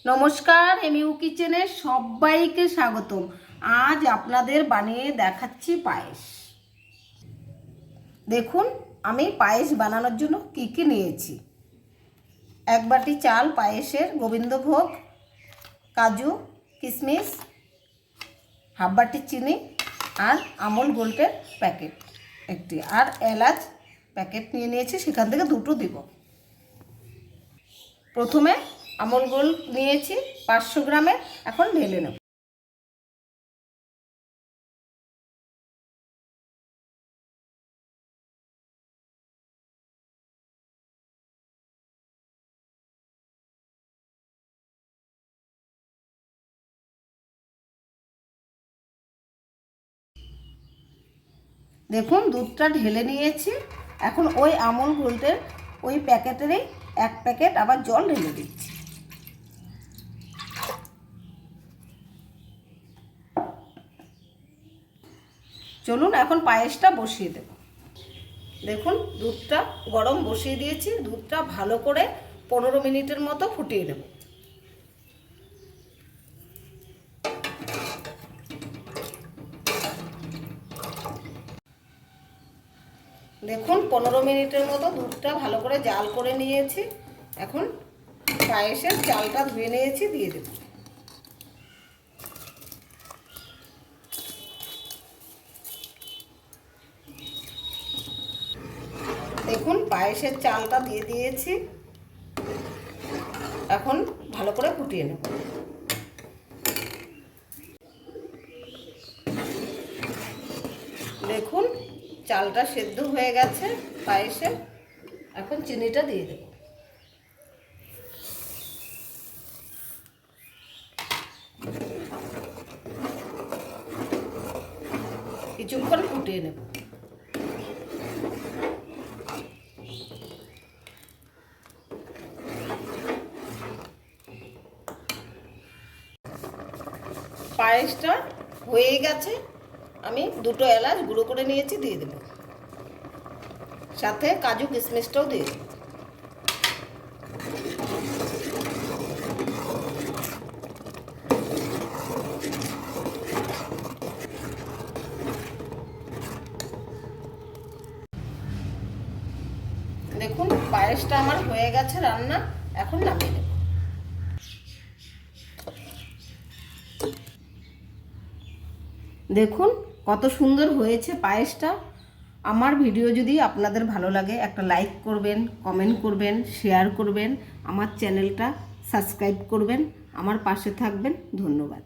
নমস্কার, এমইউ কিচেনে সবাইকে স্বাগতম। আজ আপনাদের বানিয়ে দেখাচ্ছি পায়েস। দেখুন আমি পায়েস বানানোর জন্য কি কি নিয়েছি। 1 বাটি চাল পায়েসের, গোবিন্দভোগ, কাজু, কিশমিশ, হাফ বাটি চিনি আর আমুল গোল্ডের প্যাকেট একটি, আর এলাচ প্যাকেট নিয়ে নিয়েছি, সেখান থেকে 2টো দিব। প্রথমে আমুল গোল্ড নিয়েছি 500 গ্রামের, এখন ঢেলে নেব। দেখুন দুধটা ঢেলে নিয়েছি, এখন ওই আমুল গোল্ডের ওই প্যাকেটেরই 1 প্যাকেট আবার জল ঢেলে দিচ্ছি। চলুন এখন পায়েসটা বসিয়ে দেব। দেখুন দুধটা গরম বসিয়ে দিয়েছি, দুধটা ভালো করে 15 মিনিটের মতো ফুটিয়ে দেব। দেখুন 15 মিনিটের মতো দুধটা ভালো করে জাল করে নিয়েছি। এখন পায়েসের চালটা ধুয়ে নিয়েছি, দিয়ে দেব। দেখুন পায়েসের চালটা দিয়ে দিয়েছি, এখন ভালো করে ফুটিয়ে নেব। দেখুন চালটা সেদ্ধ হয়ে গেছে পায়েসে, এখন চিনিটা দিয়ে দেব। কিছুক্ষণ ফুটিয়ে নেব। পায়েসটা হয়ে গেছে, আমি 2টো এলাচ গুঁড়ো করে নিয়েছি, দিয়ে দেব। সাথে কাজু কিশমিশটাও দিয়ে দেব। দেখুন পায়েসটা আমার হয়ে গেছে রান্না, এখন নামিয়ে দেব। দেখুন কত সুন্দর হয়েছে পায়েসটা। আমার ভিডিও যদি আপনাদের ভালো লাগে একটা লাইক করবেন, কমেন্ট করবেন, শেয়ার করবেন, আমার চ্যানেলটা সাবস্ক্রাইব করবেন, আমার পাশে থাকবেন। ধন্যবাদ।